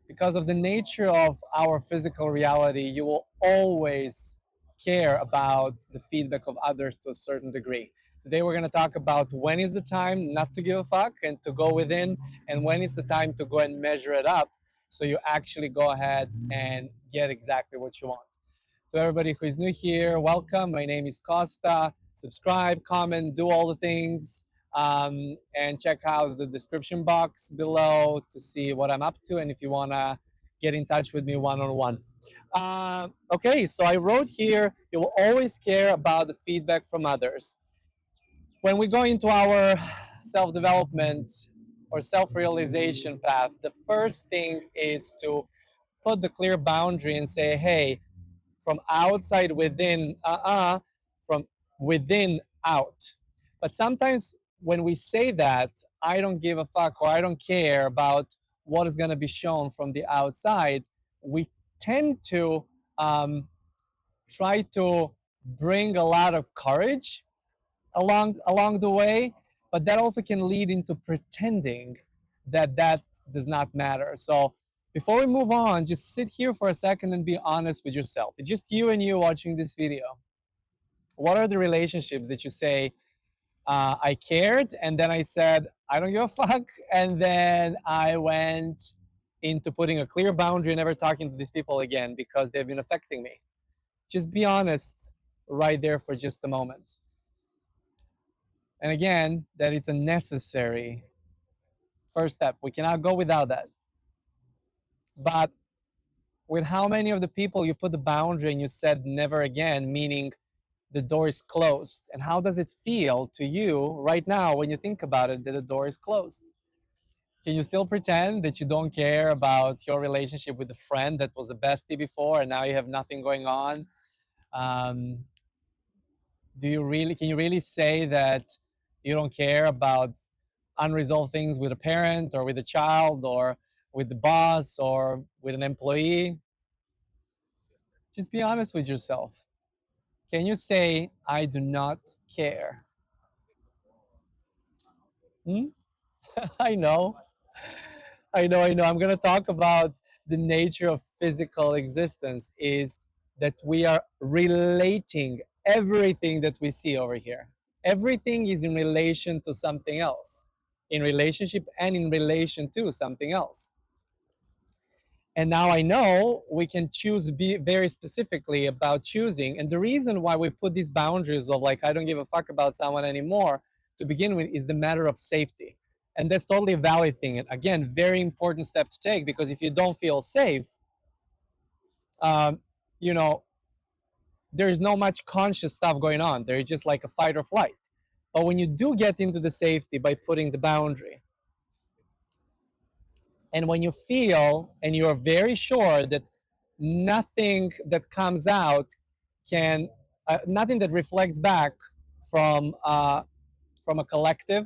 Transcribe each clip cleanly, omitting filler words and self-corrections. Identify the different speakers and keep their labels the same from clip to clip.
Speaker 1: Because of the nature of our physical reality, you will always care about the feedback of others to a certain degree. Today, we're going to talk about when is the time not to give a fuck and to go within, and when is the time to go and measure it up so you actually go ahead and get exactly what you want. To everybody who is new here, welcome. My name is Kosta. Subscribe, comment, do all the things, and check out the description box below to see what I'm up to and if you want to get in touch with me one-on-one. Okay, so I wrote here, you will always care about the feedback from others. When we go into our self-development or self-realization path, the first thing is to put the clear boundary and say, hey, from outside within, from within out. But sometimes when we say that, I don't give a fuck or I don't care about what is going to be shown from the outside, we tend to try to bring a lot of courage along the way, but that also can lead into pretending that that does not matter. So before we move on, just sit here for a second and be honest with yourself. It's just you and you watching this video. What are the relationships that you say, I cared, and then I said, I don't give a fuck, and then I went into putting a clear boundary, never talking to these people again because they've been affecting me? Just be honest right there for just a moment. And again, that it's a necessary first step. We cannot go without that. But with how many of the people you put the boundary and you said never again, meaning the door is closed? And how does it feel to you right now when you think about it that the door is closed? Can you still pretend that you don't care about your relationship with a friend that was a bestie before and now you have nothing going on? Um, can you really say that you don't care about unresolved things with a parent or with a child or with the boss or with an employee? Just be honest with yourself. Can you say, I do not care? Hmm? I know. I know. I'm going to talk about the nature of physical existence is that we are relating everything that we see over here. Everything is in relation to something else, in relationship and in relation to something else. And now I know we can choose be very specifically about choosing. And the reason why we put these boundaries of like, I don't give a fuck about someone anymore to begin with is the matter of safety. And that's totally a valid thing. And again, very important step to take, because if you don't feel safe, um, you know, there's no much conscious stuff going on. There's just like a fight or flight. But when you do get into the safety by putting the boundary, and when you feel and you're very sure that nothing that comes out can, nothing that reflects back from a collective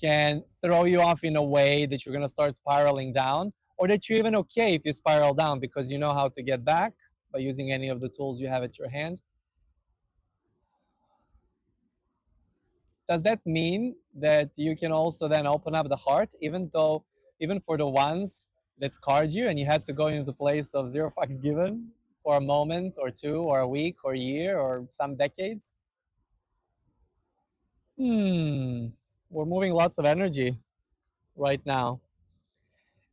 Speaker 1: can throw you off in a way that you're going to start spiraling down, or that you're even okay if you spiral down because you know how to get back by using any of the tools you have at your hand. Does that mean that you can also then open up the heart, even for the ones that scarred you and you had to go into the place of zero fucks given for a moment or two or a week or a year or some decades? We're moving lots of energy right now.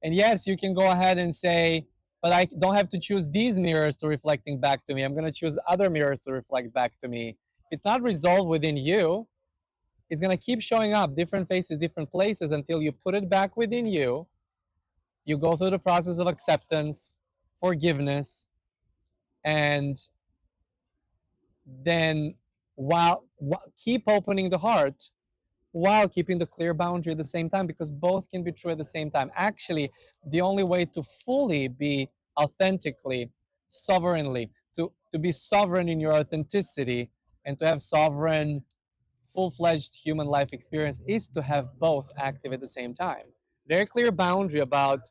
Speaker 1: And yes, you can go ahead and say, but I don't have to choose these mirrors to reflecting back to me. I'm going to choose other mirrors to reflect back to me. If it's not resolved within you, it's going to keep showing up, different faces, different places, until you put it back within you. You go through the process of acceptance, forgiveness, and then keep opening the heart while keeping the clear boundary at the same time, because both can be true at the same time. Actually, the only way to fully be authentically, sovereignly, to be sovereign in your authenticity and to have sovereign, full-fledged human life experience is to have both active at the same time. Very clear boundary about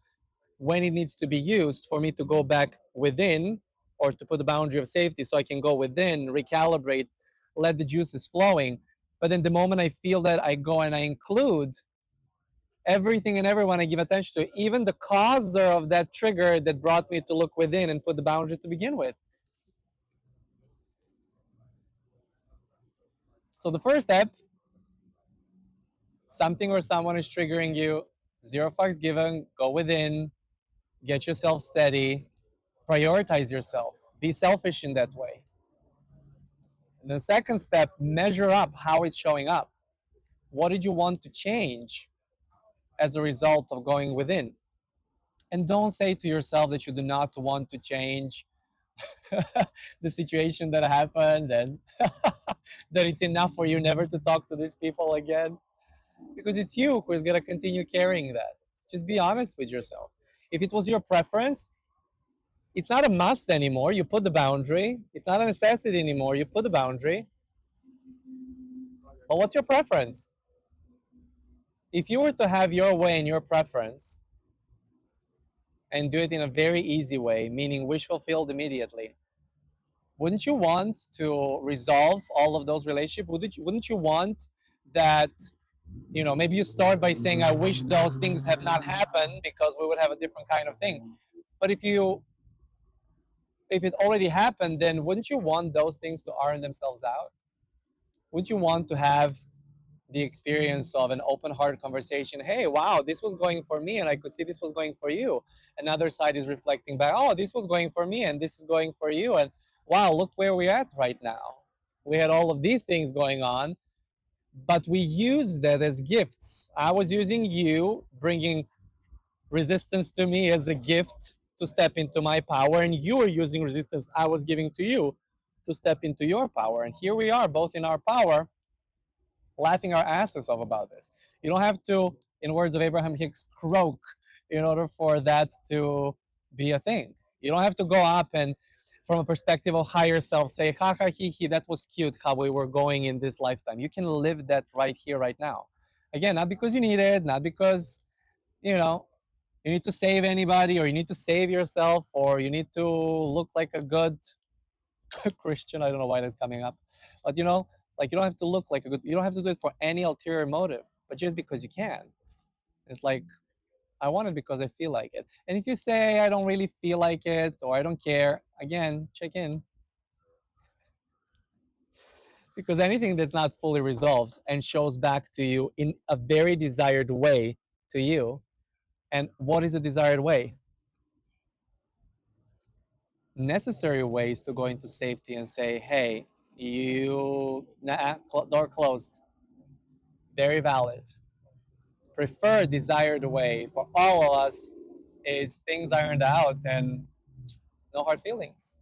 Speaker 1: when it needs to be used for me to go back within, or to put the boundary of safety so I can go within, recalibrate, let the juices flowing. But then the moment I feel that, I go and I include Everything and everyone I give attention to, even the causer of that trigger that brought me to look within and put the boundary to begin with. So the first step, something or someone is triggering you, zero fucks given, go within, get yourself steady, prioritize yourself, be selfish in that way. And the second step, measure up how it's showing up. What did you want to change as a result of going within? And don't say to yourself that you do not want to change the situation that happened and that it's enough for you never to talk to these people again, because it's you who is going to continue carrying that. Just be honest with yourself. If it was your preference, it's not a must anymore. You put the boundary. It's not a necessity anymore. You put the boundary. But what's your preference? If you were to have your way and your preference and do it in a very easy way, meaning wish fulfilled immediately, wouldn't you want to resolve all of those relationships? Wouldn't you want that, maybe you start by saying, I wish those things had not happened because we would have a different kind of thing. But if it already happened, then wouldn't you want those things to iron themselves out? Wouldn't you want to have the experience of an open heart conversation? Hey, wow, this was going for me and I could see this was going for you. Another side is reflecting back, oh, this was going for me and this is going for you. And wow, look where we're at right now. We had all of these things going on, but we use that as gifts. I was using you, bringing resistance to me as a gift to step into my power, and you were using resistance I was giving to you to step into your power. And here we are, both in our power, laughing our asses off about this. You don't have to, in words of Abraham Hicks, croak in order for that to be a thing. You don't have to go up and, from a perspective of higher self, say, ha ha he he, that was cute how we were going in this lifetime. You can live that right here, right now. Again, not because you need it, not because, you know, you need to save anybody or you need to save yourself or you need to look like a good Christian. I don't know why that's coming up. But like you don't have to look like a good, you don't have to do it for any ulterior motive, but just because you can. It's like, I want it because I feel like it. And if you say, I don't really feel like it or I don't care, again, check in. Because anything that's not fully resolved and shows back to you in a very desired way to you. And what is a desired way? Necessary ways to go into safety and say, hey, door closed. Very valid. Preferred desired way for all of us is things ironed out and no hard feelings.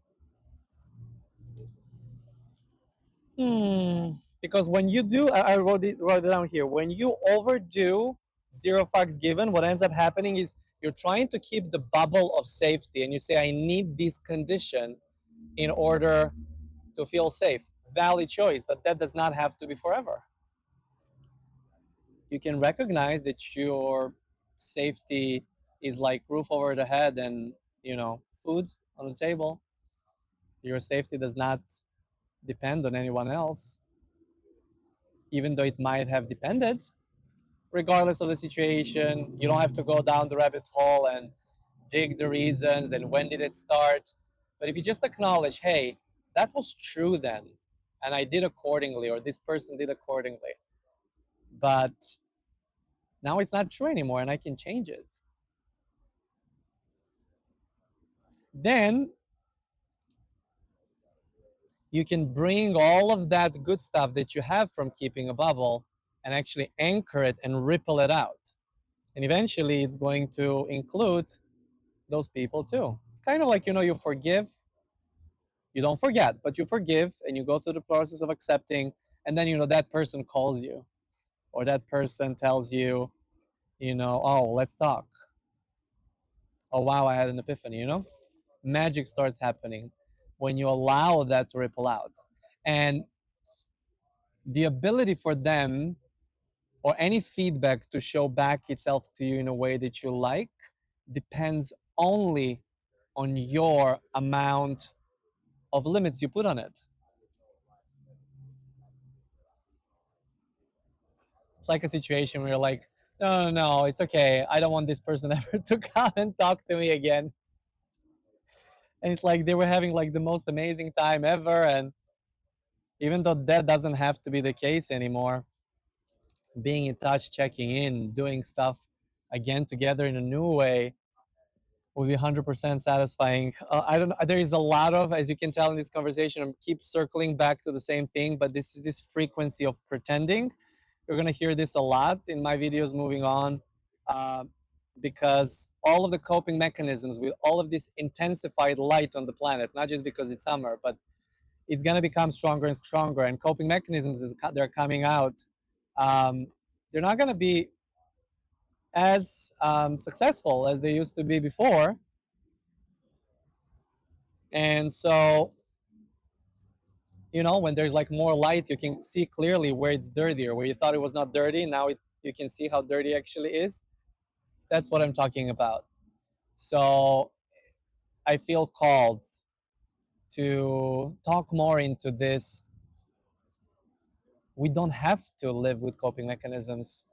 Speaker 1: Because when you do, I wrote it down here. When you overdo zero fucks given, what ends up happening is you're trying to keep the bubble of safety, and you say, I need this condition in order to feel safe. Valid choice, but that does not have to be forever. You can recognize that your safety is like roof over the head and food on the table. Your safety does not depend on anyone else, even though it might have depended. Regardless of the situation, you don't have to go down the rabbit hole and dig the reasons and when did it start. But if you just acknowledge, hey, that was true then, and I did accordingly, or this person did accordingly, but now it's not true anymore and I can change it. Then you can bring all of that good stuff that you have from keeping a bubble and actually anchor it and ripple it out. And eventually it's going to include those people too. It's kind of like, you forgive, you don't forget, but you forgive and you go through the process of accepting. And then, that person calls you or that person tells you, oh, let's talk. Oh, wow, I had an epiphany, magic starts happening when you allow that to ripple out. And the ability for them or any feedback to show back itself to you in a way that you like depends only on your amount of limits you put on it. It's like a situation where you're like, No, no, no, it's okay. I don't want this person ever to come and talk to me again. And it's like they were having like the most amazing time ever. And even though that doesn't have to be the case anymore, being in touch, checking in, doing stuff again together in a new way will be 100% satisfying. I don't. There is a lot of, as you can tell in this conversation, I keep circling back to the same thing, but this is this frequency of pretending. You're gonna hear this a lot in my videos moving on, uh, because all of the coping mechanisms with all of this intensified light on the planet, not just because it's summer, but it's gonna become stronger and stronger. And coping mechanisms, they're coming out, um, they're not gonna be as successful as they used to be before. And so, when there's like more light, you can see clearly where it's dirtier, where you thought it was not dirty. Now you can see how dirty actually is. That's what I'm talking about. So I feel called to talk more into this. We don't have to live with coping mechanisms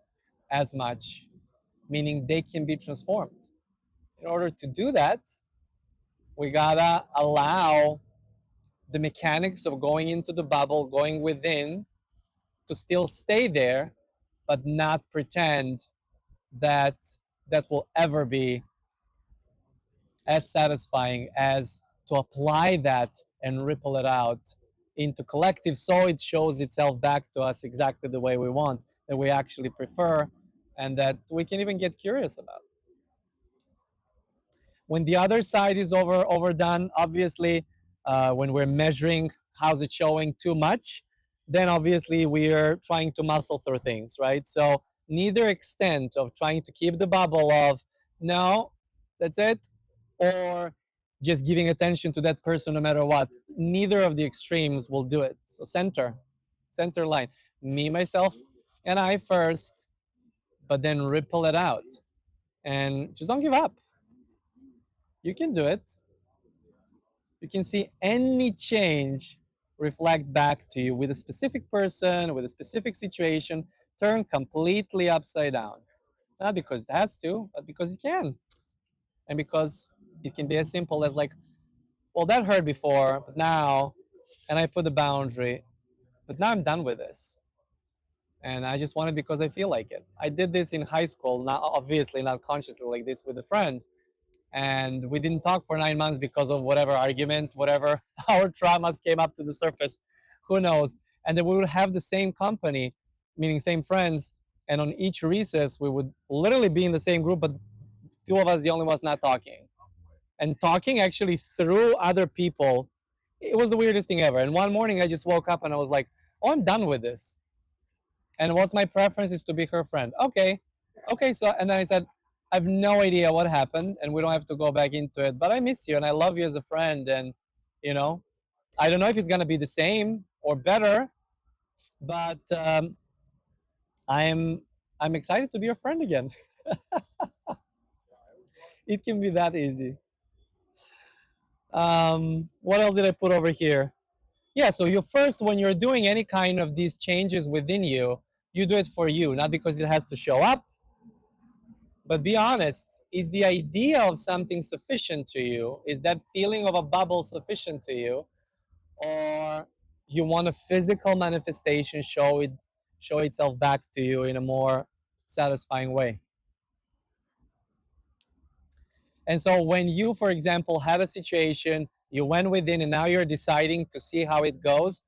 Speaker 1: as much, meaning they can be transformed. In order to do that, we gotta allow the mechanics of going into the bubble, going within, to still stay there, but not pretend that that will ever be as satisfying as to apply that and ripple it out into collective, so it shows itself back to us exactly the way we want, that we actually prefer, and that we can even get curious about. When the other side is overdone, obviously, when we're measuring how's it showing too much, then obviously we are trying to muscle through things, right? So neither extent of trying to keep the bubble of no, that's it, or just giving attention to that person no matter what. Neither of the extremes will do it. So center line, me, myself, and I first, but then ripple it out, and just don't give up. You can do it. You can see any change reflect back to you with a specific person, with a specific situation, turn completely upside down. Not because it has to, but because it can. And because it can be as simple as like, well, that hurt before, but now, and I put a boundary, but now I'm done with this. And I just want it because I feel like it. I did this in high school, not obviously not consciously like this with a friend, and we didn't talk for 9 months because of whatever argument, whatever our traumas came up to the surface, who knows. And then we would have the same company, meaning same friends, and on each recess we would literally be in the same group, but two of us the only ones not talking, and talking actually through other people. It was the weirdest thing ever. And one morning I just woke up and I was like, oh, I'm done with this. And what's my preference is to be her friend. Okay. So, and then I said, I have no idea what happened, and we don't have to go back into it. But I miss you, and I love you as a friend, and you know, I don't know if it's gonna be the same or better, but I'm I'm excited to be your friend again. It can be that easy. What else did I put over here? Yeah, so you first, when you're doing any kind of these changes within you do it for you, not because it has to show up. But be honest, is the idea of something sufficient to you? Is that feeling of a bubble sufficient to you? Or you want a physical manifestation show itself back to you in a more satisfying way? And so when you, for example, had a situation, you went within and now you're deciding to see how it goes,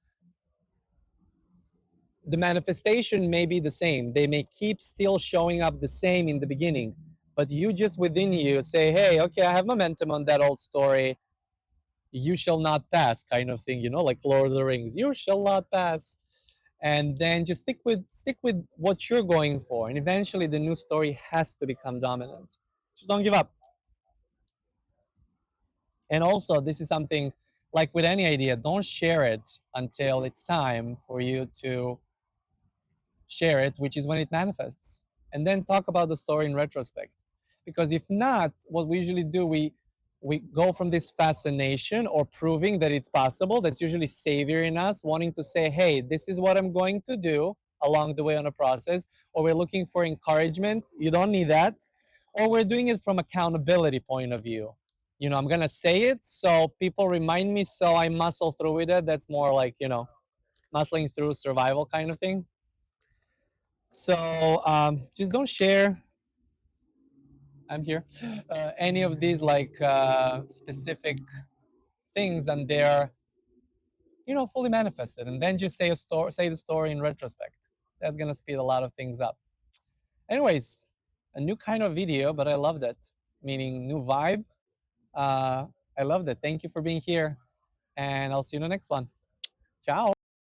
Speaker 1: the manifestation may be the same. They may keep still showing up the same in the beginning, but you just within you say, hey, okay, I have momentum on that old story. You shall not pass, kind of thing, like Lord of the Rings. You shall not pass. And then just stick with what you're going for. And eventually the new story has to become dominant. Just don't give up. And also, this is something like with any idea, don't share it until it's time for you to share it, which is when it manifests, and then talk about the story in retrospect. Because if not, what we usually do, we go from this fascination or proving that it's possible. That's usually savior in us, wanting to say, hey, this is what I'm going to do. along the way on a process, or we're looking for encouragement, you don't need that. Or we're doing it from accountability point of view. I'm gonna say it so people remind me, so I muscle through with it. That's more like, muscling through survival kind of thing. So just don't share. I'm here. Any of these like specific things, and they're fully manifested, and then just say the story in retrospect. That's gonna speed a lot of things up. Anyways, a new kind of video, but I loved it. Meaning new vibe. Uh, I loved it. Thank you for being here, and I'll see you in the next one. Ciao.